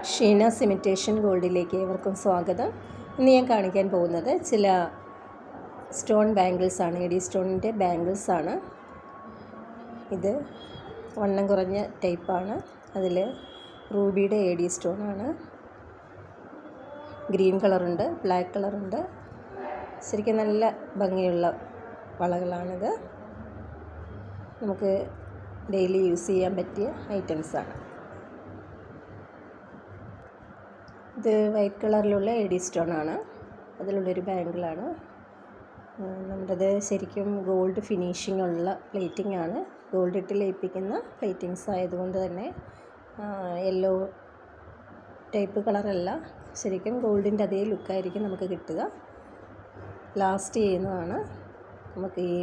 Sheena's imitation ഗോൾഡിലേക്ക് ഏവർക്കും സ്വാഗതം. ഇന്ന് ഞാൻ കാണിക്കാൻ പോകുന്നത് ചില സ്റ്റോൺ ബാംഗിൾസാണ്. എഡി സ്റ്റോണിൻ്റെ ബാംഗിൾസാണ്. ഇത് വണ്ണം കുറഞ്ഞ ടൈപ്പാണ്. അതിൽ റൂബിയുടെ എഡി സ്റ്റോണാണ്. ഗ്രീൻ കളറുണ്ട്, ബ്ലാക്ക് കളറുണ്ട്. ശരിക്കും നല്ല ഭംഗിയുള്ള വളകളാണിത്. നമുക്ക് ഡെയിലി യൂസ് ചെയ്യാൻ പറ്റിയ ഐറ്റംസാണ്. ഇത് വൈറ്റ് കളറിലുള്ള എഡി സ്റ്റോണാണ്. അതിലുള്ളൊരു ബാംഗിളാണ്. നമ്മുടേത് ശരിക്കും ഗോൾഡ് ഫിനിഷിംഗ് ഉള്ള പ്ലേറ്റിംഗ് ആണ്. ഗോൾഡ് ഇട്ട് ലയിപ്പിക്കുന്ന പ്ലേറ്റിങ്സ് ആയതുകൊണ്ട് തന്നെ യെല്ലോ ടൈപ്പ് കളറല്ല, ശരിക്കും ഗോൾഡിൻ്റെ അതേ ലുക്കായിരിക്കും നമുക്ക് കിട്ടുക. ലാസ്റ്റ് ചെയ്യുന്നതാണ് നമുക്ക് ഈ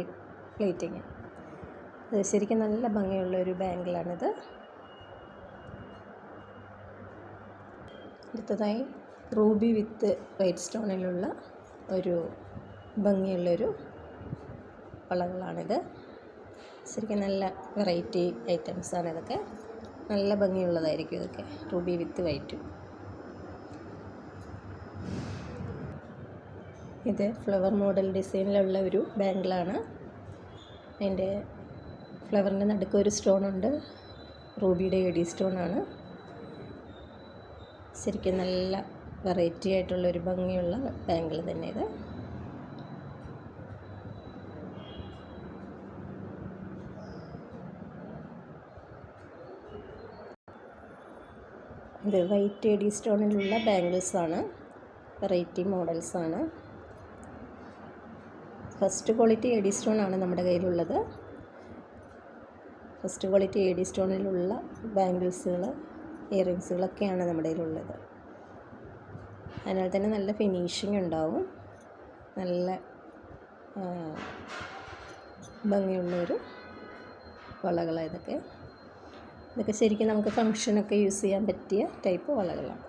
പ്ലേറ്റിങ്. ഇത് ശരിക്കും നല്ല ഭംഗിയുള്ളൊരു ബാംഗിളാണിത്. അടുത്തതായി റൂബി വിത്ത് വൈറ്റ് സ്റ്റോണിലുള്ള ഒരു ഭംഗിയുള്ളൊരു വളകളാണിത്. ശരിക്കും നല്ല വെറൈറ്റി ഐറ്റംസാണ് ഇതൊക്കെ. നല്ല ഭംഗിയുള്ളതായിരിക്കും ഇതൊക്കെ, റൂബി വിത്ത് വൈറ്റ്. ഇത് ഫ്ലവർ മോഡൽ ഡിസൈനിലുള്ള ഒരു ബാംഗിളാണ്. അതിൻ്റെ ഫ്ലവറിൻ്റെ നടുക്ക് ഒരു സ്റ്റോണുണ്ട്. റൂബിയുടെ എഡി സ്റ്റോണാണ്. ശരിക്കും നല്ല വെറൈറ്റി ആയിട്ടുള്ളൊരു ഭംഗിയുള്ള ബാംഗിൾ തന്നെ ഇത്. ഇത് വൈറ്റ് എഡി സ്റ്റോണിലുള്ള ബാംഗിൾസാണ്. വെറൈറ്റി മോഡൽസാണ്. ഫസ്റ്റ് ക്വാളിറ്റി എഡി സ്റ്റോണാണ് നമ്മുടെ കയ്യിലുള്ളത്. ഫസ്റ്റ് ക്വാളിറ്റി എഡി സ്റ്റോണിലുള്ള ബാംഗിൾസുകൾ, ഇയറിങ്സുകളൊക്കെയാണ് നമ്മുടെ കയ്യിലുള്ളത്. അതിനാൽ തന്നെ നല്ല ഫിനിഷിംഗ് ഉണ്ടാവും. നല്ല ഭംഗിയുള്ളൊരു വളകളാണ് ഇതൊക്കെ. ഇതൊക്കെ ശരിക്കും നമുക്ക് ഫങ്ഷനൊക്കെ യൂസ് ചെയ്യാൻ പറ്റിയ ടൈപ്പ് വളകളാണ്.